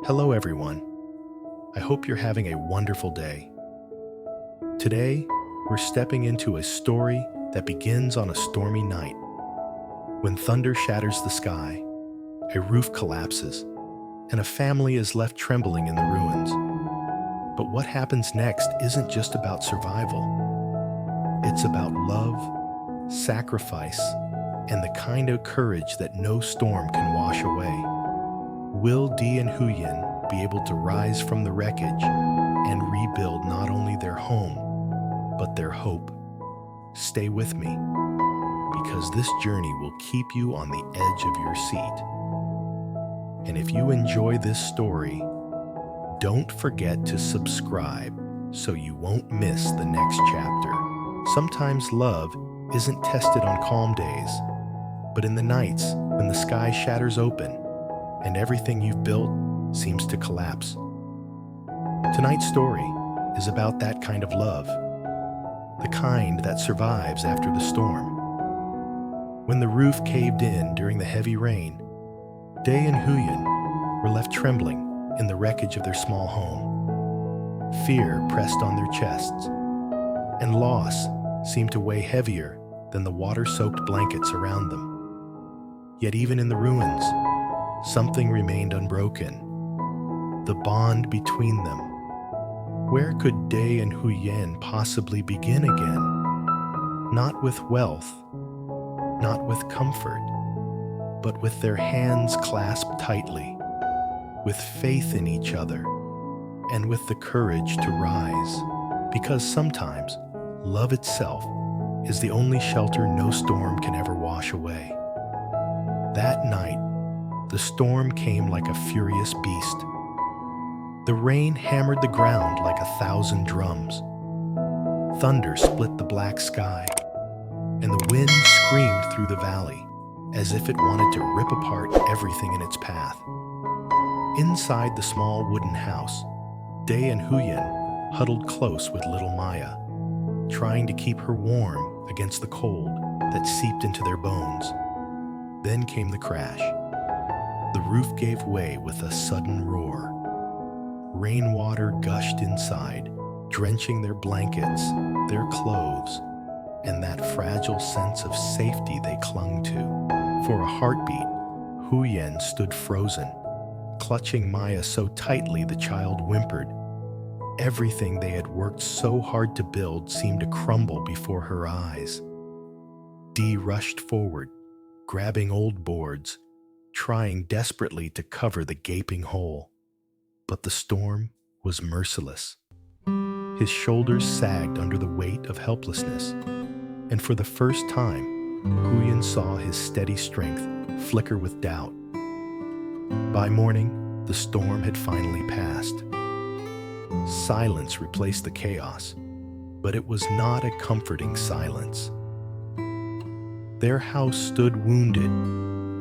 Hello, everyone. I hope you're having a wonderful day. Today, we're stepping into a story that begins on a stormy night. When thunder shatters the sky, a roof collapses, and a family is left trembling in the ruins. But what happens next isn't just about survival. It's about love, sacrifice, and the kind of courage that no storm can wash away. Will Diep and Huyen be able to rise from the wreckage and rebuild not only their home, but their hope? Stay with me, because this journey will keep you on the edge of your seat. And if you enjoy this story, don't forget to subscribe so you won't miss the next chapter. Sometimes love isn't tested on calm days, but in the nights when the sky shatters open and everything you've built seems to collapse. Tonight's story is about that kind of love, the kind that survives after the storm. When the roof caved in during the heavy rain, Diep and Huyen were left trembling in the wreckage of their small home. Fear pressed on their chests, and loss seemed to weigh heavier than the water-soaked blankets around them. Yet even in the ruins, something remained unbroken: the bond between them. Where could Diep and Huyen possibly begin again? Not with wealth, not with comfort, but with their hands clasped tightly, with faith in each other, and with the courage to rise. Because sometimes love itself is the only shelter no storm can ever wash away. That night, the storm came like a furious beast. The rain hammered the ground like 1,000 drums. Thunder split the black sky, and the wind screamed through the valley as if it wanted to rip apart everything in its path. Inside the small wooden house, Diep and Huyen huddled close with little Maya, trying to keep her warm against the cold that seeped into their bones. Then came the crash. The roof gave way with a sudden roar. Rainwater gushed inside, drenching their blankets, their clothes, and that fragile sense of safety they clung to. For a heartbeat, Huyen stood frozen, clutching Maya so tightly the child whimpered. Everything they had worked so hard to build seemed to crumble before her eyes. Dee rushed forward, grabbing old boards, trying desperately to cover the gaping hole. But the storm was merciless. His shoulders sagged under the weight of helplessness, and for the first time, Huyen saw his steady strength flicker with doubt. By morning, the storm had finally passed. Silence replaced the chaos, but it was not a comforting silence. Their house stood wounded,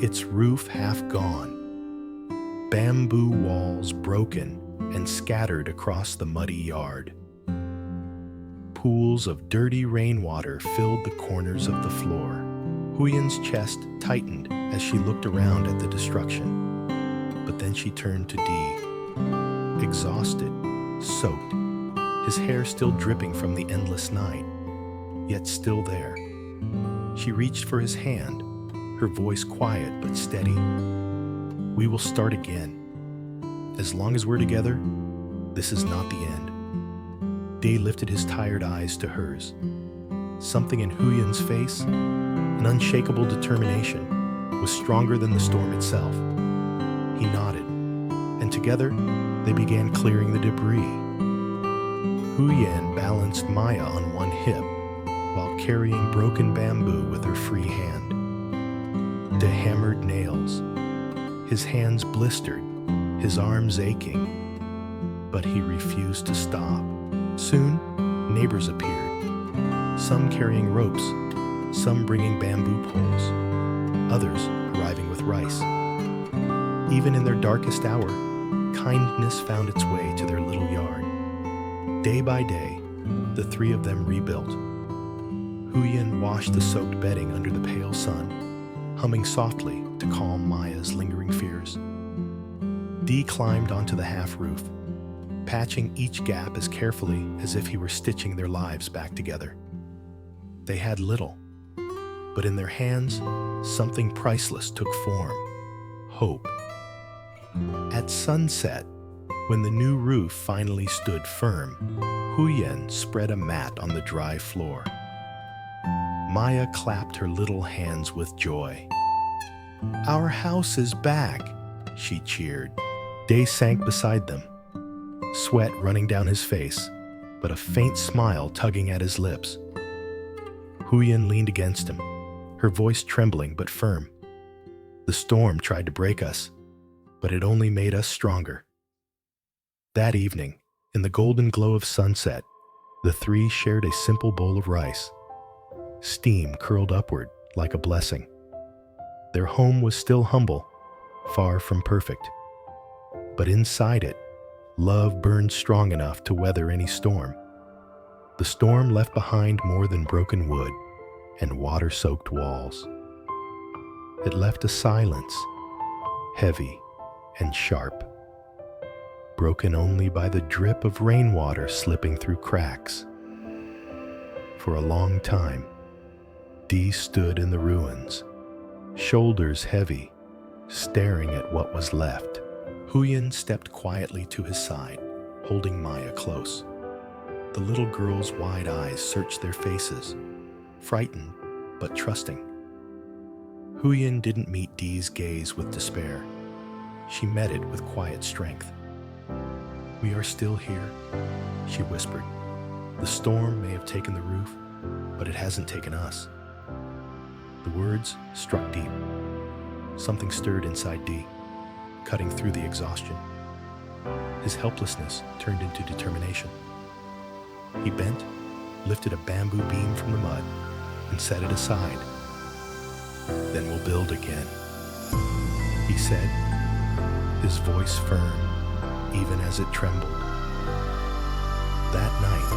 its roof half gone, bamboo walls broken and scattered across the muddy yard. Pools of dirty rainwater filled the corners of the floor. Huyen's chest tightened as she looked around at the destruction. But then she turned to Dee, exhausted, soaked, his hair still dripping from the endless night, yet still there. She reached for his hand, her voice quiet but steady. "We will start again. As long as we're together, this is not the end." Day lifted his tired eyes to hers. Something in Huyen's face, an unshakable determination, was stronger than the storm itself. He nodded, and together they began clearing the debris. Huyen balanced Maya on one hip while carrying broken bamboo with her free hand. De hammered nails. His hands blistered, his arms aching, but he refused to stop. Soon, neighbors appeared, some carrying ropes, some bringing bamboo poles, others arriving with rice. Even in their darkest hour, kindness found its way to their little yard. Day by day, the three of them rebuilt. Huyen washed the soaked bedding under the pale sun, humming softly to calm Maya's lingering fears. Dee climbed onto the half roof, patching each gap as carefully as if he were stitching their lives back together. They had little, but in their hands, something priceless took form: hope. At sunset, when the new roof finally stood firm, Huyen spread a mat on the dry floor. Maya clapped her little hands with joy. "Our house is back," she cheered. Day sank beside them, sweat running down his face, but a faint smile tugging at his lips. Huyen leaned against him, her voice trembling but firm. "The storm tried to break us, but it only made us stronger." That evening, in the golden glow of sunset, the three shared a simple bowl of rice. Steam curled upward like a blessing. Their home was still humble, far from perfect. But inside it, love burned strong enough to weather any storm. The storm left behind more than broken wood and water-soaked walls. It left a silence, heavy and sharp, broken only by the drip of rainwater slipping through cracks. For a long time, Dee stood in the ruins, shoulders heavy, staring at what was left. Huyen stepped quietly to his side, holding Maya close. The little girl's wide eyes searched their faces, frightened but trusting. Huyen didn't meet Dee's gaze with despair. She met it with quiet strength. "We are still here," she whispered. "The storm may have taken the roof, but it hasn't taken us." The words struck deep. Something stirred inside Dee, cutting through the exhaustion. His helplessness turned into determination. He bent, lifted a bamboo beam from the mud, and set it aside. "Then we'll build again," he said, his voice firm, even as it trembled. That night,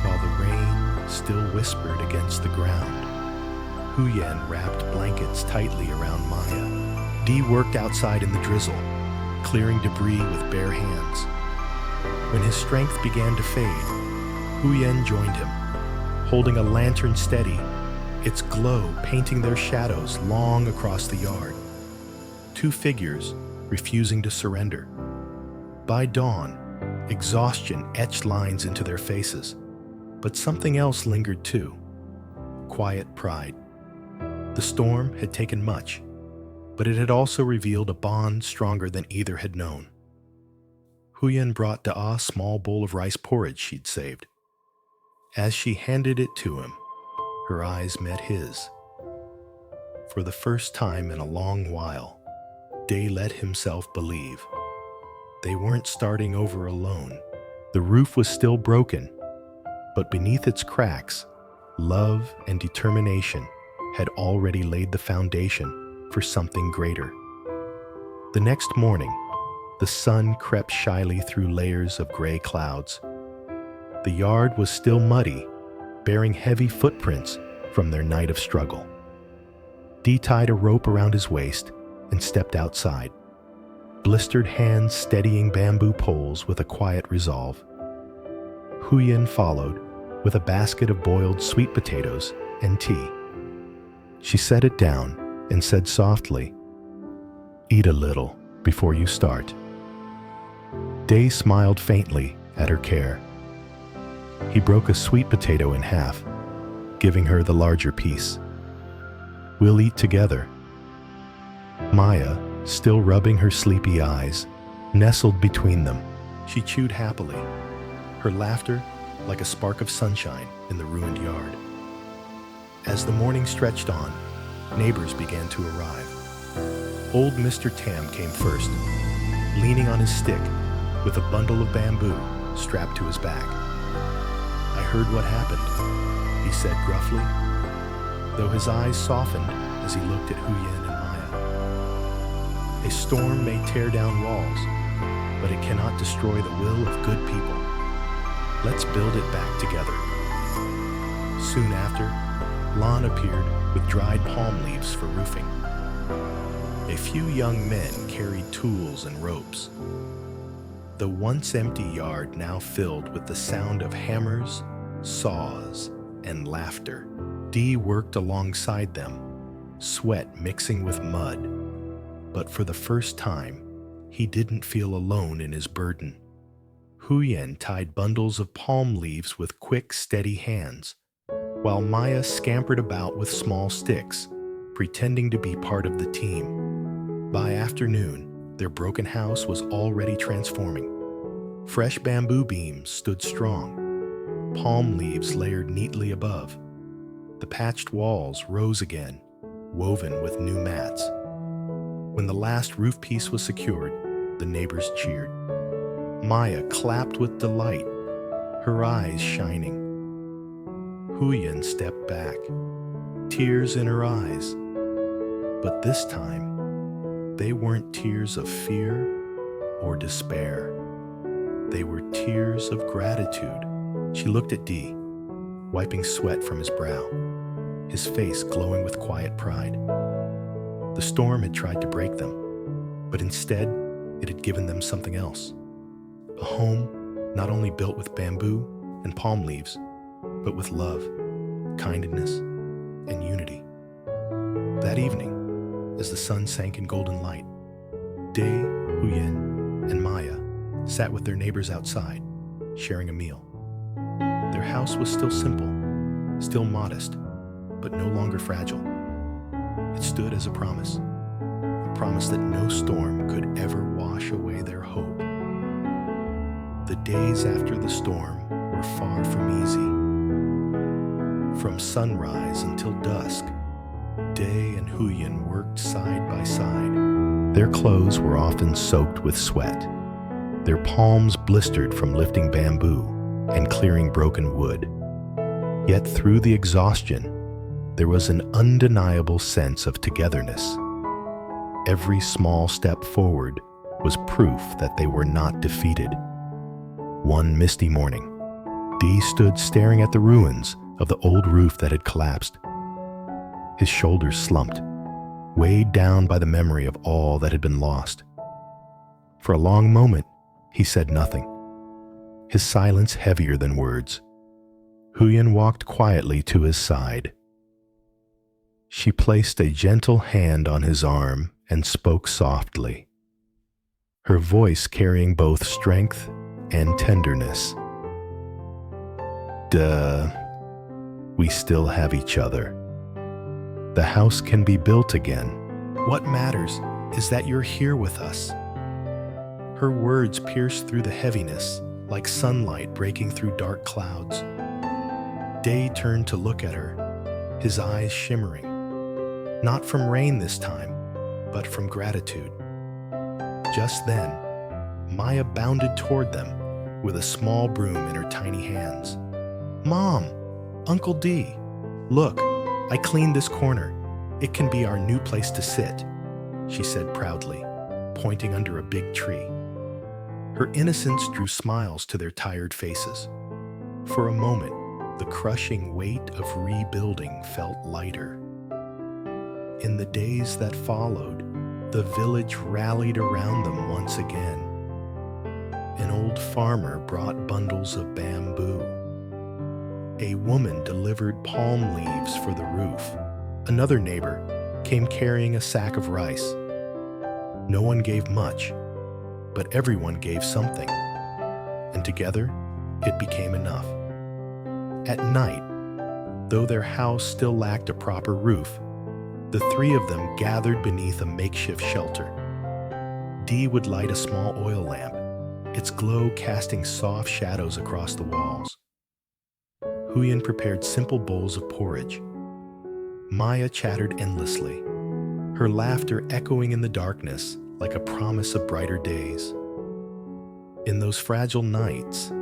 while the rain still whispered against the ground, Huyen wrapped blankets tightly around Maya. Dee worked outside in the drizzle, clearing debris with bare hands. When his strength began to fade, Huyen joined him, holding a lantern steady, its glow painting their shadows long across the yard. Two figures refusing to surrender. By dawn, exhaustion etched lines into their faces, but something else lingered too: quiet pride. The storm had taken much, but it had also revealed a bond stronger than either had known. Huyen brought Daa a small bowl of rice porridge she'd saved. As she handed it to him, her eyes met his. For the first time in a long while, Day let himself believe. They weren't starting over alone. The roof was still broken, but beneath its cracks, love and determination had already laid the foundation for something greater. The next morning, the sun crept shyly through layers of gray clouds. The yard was still muddy, bearing heavy footprints from their night of struggle. Dee tied a rope around his waist and stepped outside, blistered hands steadying bamboo poles with a quiet resolve. Huyen followed with a basket of boiled sweet potatoes and tea. She set it down and said softly, "Eat a little before you start." Day smiled faintly at her care. He broke a sweet potato in half, giving her the larger piece. "We'll eat together." Maya, still rubbing her sleepy eyes, nestled between them. She chewed happily, her laughter like a spark of sunshine in the ruined yard. As the morning stretched on, neighbors began to arrive. Old Mr. Tam came first, leaning on his stick with a bundle of bamboo strapped to his back. "I heard what happened," he said gruffly, though his eyes softened as he looked at Huyen and Maya. "A storm may tear down walls, but it cannot destroy the will of good people. Let's build it back together." Soon after, Lon appeared with dried palm leaves for roofing. A few young men carried tools and ropes. The once empty yard now filled with the sound of hammers, saws, and laughter. Dee worked alongside them, sweat mixing with mud. But for the first time, he didn't feel alone in his burden. Huyen tied bundles of palm leaves with quick, steady hands, while Maya scampered about with small sticks, pretending to be part of the team. By afternoon, their broken house was already transforming. Fresh bamboo beams stood strong, palm leaves layered neatly above. The patched walls rose again, woven with new mats. When the last roof piece was secured, the neighbors cheered. Maya clapped with delight, her eyes shining. Huyen stepped back, tears in her eyes. But this time, they weren't tears of fear or despair. They were tears of gratitude. She looked at Dee, wiping sweat from his brow, his face glowing with quiet pride. The storm had tried to break them, but instead, it had given them something else. A home not only built with bamboo and palm leaves, but with love, kindness, and unity. That evening, as the sun sank in golden light, Dae, Huyen, and Maya sat with their neighbors outside, sharing a meal. Their house was still simple, still modest, but no longer fragile. It stood as a promise that no storm could ever wash away their hope. The days after the storm were far from easy. From sunrise until dusk, Dae and Huyen worked side by side. Their clothes were often soaked with sweat, their palms blistered from lifting bamboo and clearing broken wood. Yet through the exhaustion, there was an undeniable sense of togetherness. Every small step forward was proof that they were not defeated. One misty morning, Dee stood staring at the ruins of the old roof that had collapsed. His shoulders slumped, weighed down by the memory of all that had been lost. For a long moment, he said nothing, his silence heavier than words. Huyen walked quietly to his side. She placed a gentle hand on his arm and spoke softly, her voice carrying both strength and tenderness. We still have each other. The house can be built again. What matters is that you're here with us. Her words pierced through the heaviness, like sunlight breaking through dark clouds. Dae turned to look at her, his eyes shimmering. Not from rain this time, but from gratitude. Just then, Maya bounded toward them with a small broom in her tiny hands. "Mom! Uncle Dee! Look, I cleaned this corner. It can be our new place to sit," she said proudly, pointing under a big tree. Her innocence drew smiles to their tired faces. For a moment, the crushing weight of rebuilding felt lighter. In the days that followed, the village rallied around them once again. An old farmer brought bundles of bamboo. A woman delivered palm leaves for the roof. Another neighbor came carrying a sack of rice. No one gave much, but everyone gave something, and together it became enough. At night, though their house still lacked a proper roof, the three of them gathered beneath a makeshift shelter. Dee would light a small oil lamp, its glow casting soft shadows across the walls. Huyen prepared simple bowls of porridge. Maya chattered endlessly, her laughter echoing in the darkness like a promise of brighter days. In those fragile nights,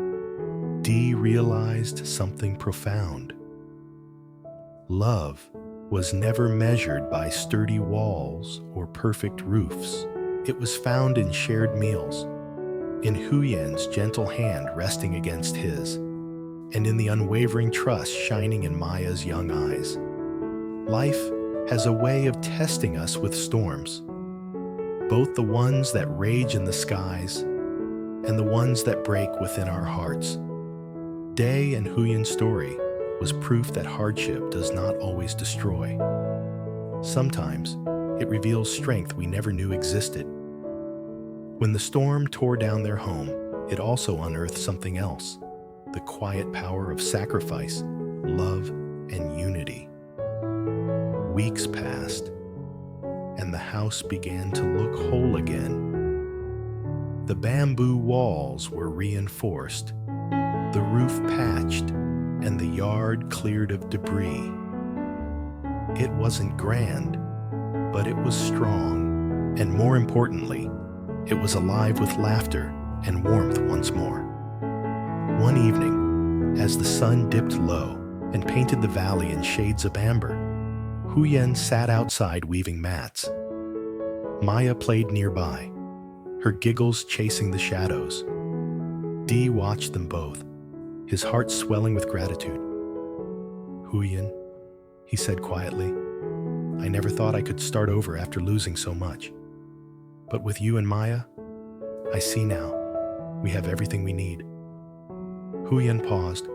Dee realized something profound. Love was never measured by sturdy walls or perfect roofs. It was found in shared meals, in Huyen's gentle hand resting against his, and in the unwavering trust shining in Maya's young eyes. Life has a way of testing us with storms, both the ones that rage in the skies and the ones that break within our hearts. Day and Huyen's story was proof that hardship does not always destroy. Sometimes it reveals strength we never knew existed. When the storm tore down their home, it also unearthed something else, the quiet power of sacrifice, love, and unity. Weeks passed, and the house began to look whole again. The bamboo walls were reinforced, the roof patched, and the yard cleared of debris. It wasn't grand, but it was strong, and more importantly, it was alive with laughter and warmth once more. One evening, as the sun dipped low and painted the valley in shades of amber, Huyen sat outside weaving mats. Maya played nearby, her giggles chasing the shadows. Dee watched them both, his heart swelling with gratitude. "Huyen," he said quietly, "I never thought I could start over after losing so much. But with you and Maya, I see now, we have everything we need." Huyen paused,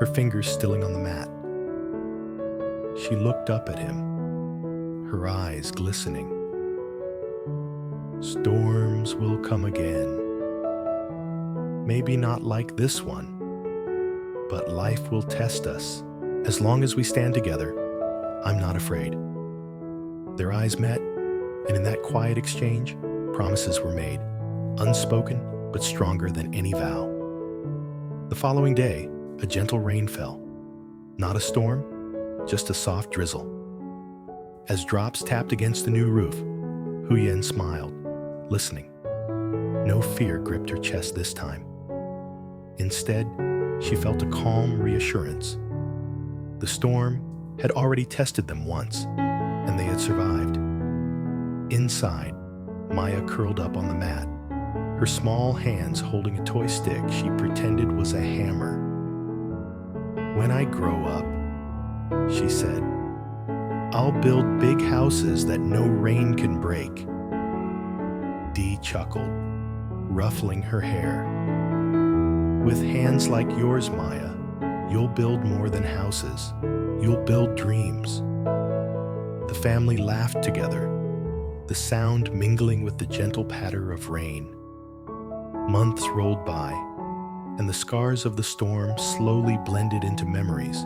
her fingers stilling on the mat. She looked up at him, her eyes glistening. "Storms will come again. Maybe not like this one, but life will test us. As long as we stand together, I'm not afraid." Their eyes met, and in that quiet exchange, promises were made, unspoken but stronger than any vow. The following day, a gentle rain fell. Not a storm, just a soft drizzle. As drops tapped against the new roof, Huyen smiled, listening. No fear gripped her chest this time. Instead, she felt a calm reassurance. The storm had already tested them once, and they had survived. Inside, Maya curled up on the mat, her small hands holding a toy stick she pretended was a hammer. "When I grow up," she said, "I'll build big houses that no rain can break." Dee chuckled, ruffling her hair. "With hands like yours, Maya, you'll build more than houses. You'll build dreams." The family laughed together, the sound mingling with the gentle patter of rain. Months rolled by, and the scars of the storm slowly blended into memories.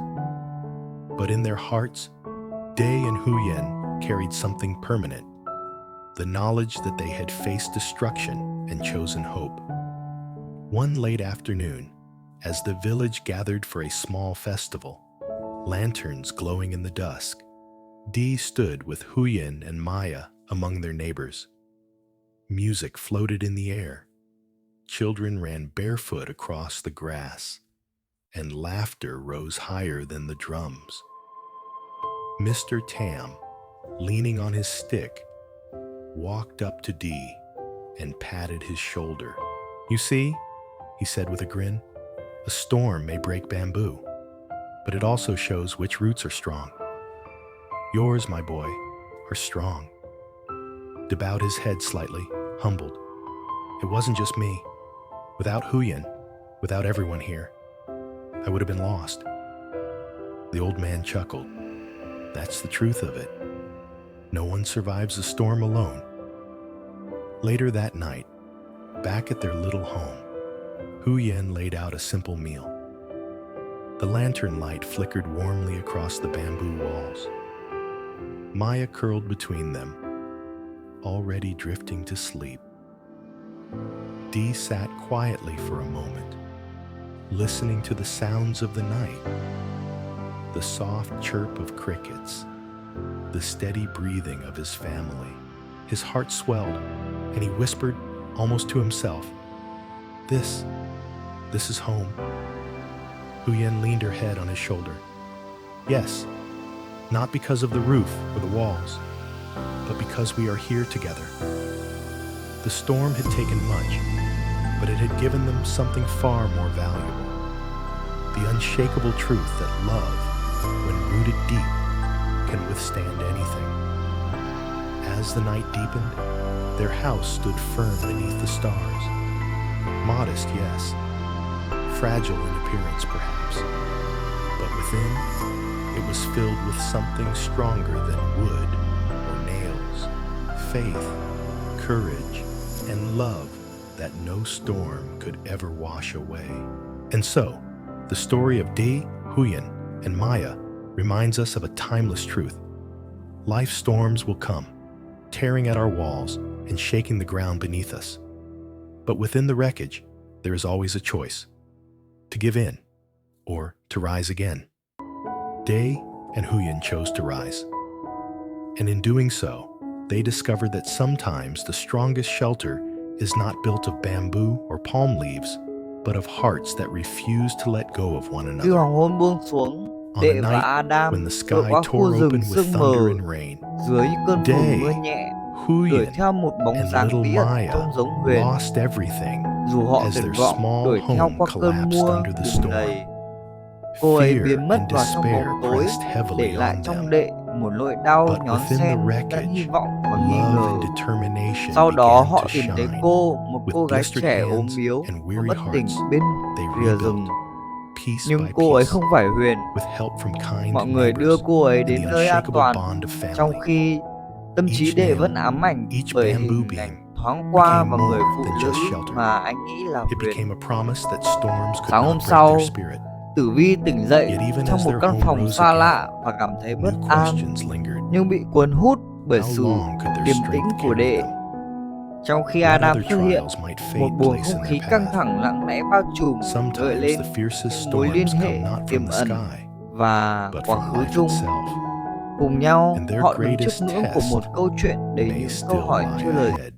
But in their hearts, Day and Huyen carried something permanent, the knowledge that they had faced destruction and chosen hope. One late afternoon, as the village gathered for a small festival, lanterns glowing in the dusk, Dee stood with Huyen and Maya among their neighbors. Music floated in the air. Children ran barefoot across the grass, and laughter rose higher than the drums. Mr. Tam, leaning on his stick, walked up to Dee and patted his shoulder. "You see," he said with a grin, "a storm may break bamboo, but it also shows which roots are strong. Yours, my boy, are strong." Dee bowed his head slightly, humbled. "It wasn't just me. Without Huyen, without everyone here, I would have been lost." The old man chuckled. "That's the truth of it. No one survives a storm alone." Later that night, back at their little home, Huyen laid out a simple meal. The lantern light flickered warmly across the bamboo walls. Maya curled between them, already drifting to sleep. Dee sat quietly for a moment, listening to the sounds of the night, the soft chirp of crickets, the steady breathing of his family. His heart swelled, and he whispered, almost to himself, This is home." Huyen leaned her head on his shoulder. "Yes, not because of the roof or the walls, but because we are here together." The storm had taken much, but it had given them something far more valuable. The unshakable truth that love, when rooted deep, can withstand anything. As the night deepened, Their house stood firm beneath the stars. Modest, yes. Fragile in appearance, perhaps. But within, it was filled with something stronger than wood or nails. Faith, courage, and love that no storm could ever wash away. And so, the story of Diep, Huyen, and Maya reminds us of a timeless truth. Life storms will come, tearing at our walls and shaking the ground beneath us. But within the wreckage, there is always a choice: to give in or to rise again. Diep and Huyen chose to rise. And in doing so, they discovered that sometimes the strongest shelter is not built of bamboo or palm leaves, but of hearts that refuse to let go of one Khi another. hoàng hôn buông xuống, On a Đệ và night Adam when the vượt sky qua khu tore rừng open with sương thunder mờ and rain, dưới cơn phùn Diep, mưa nhẹ, Huyen, đuổi theo một bóng and dáng little bí ẩn Maya trông giống Huyền. lost everything Dù họ as tuyệt their vọng small đuổi theo home qua cơn collapsed mưa under the bùn storm. lầy, cô ấy Fear biến mất and vào trong despair bóng tối, pressed heavily để lại on trong them. Đệ một nỗi đau But nhón within the xen lẫn wreckage, hy vọng và nghi love ngờ. and determination Sau đó began họ to tìm thấy shine. cô, một With cô gái blistered trẻ ốm hands yếu and và weary bất tỉnh hearts, bên they rìa rebuilt, rừng. piece Nhưng by cô ấy piece, không phải Huyền. with help from kind Mọi người đưa neighbors cô ấy and đến the nơi an unshakable toàn, bond of trong family. khi tâm trí Each Đệ nail, vẫn ám ảnh each bởi bamboo hình beam ảnh thoáng qua became và more người phụ than nữ just shelter. mà anh nghĩ là It Huyền. became a promise that storms could Sáng hôm not break sau, their spirit. Tử Vi tỉnh dậy Yet even trong as một their căn home phòng rose xa again, lạ và cảm thấy bất new an, questions lingered. nhưng bị cuốn hút bởi How sự long could their điềm tĩnh strength của carry Đệ. them? Trong khi What Adam other xuất hiện, trials might một fate bầu place không in khí their căng path? thẳng lặng lẽ bao trùm, gợi Sometimes lên the fiercest mối liên storms hệ come not tiềm from the ẩn sky, và but quá from khứ life chung. itself. Cùng nhau, And their họ đứng trước greatest ngưỡng của một test câu chuyện đầy may những still câu hỏi lie chưa lời ahead.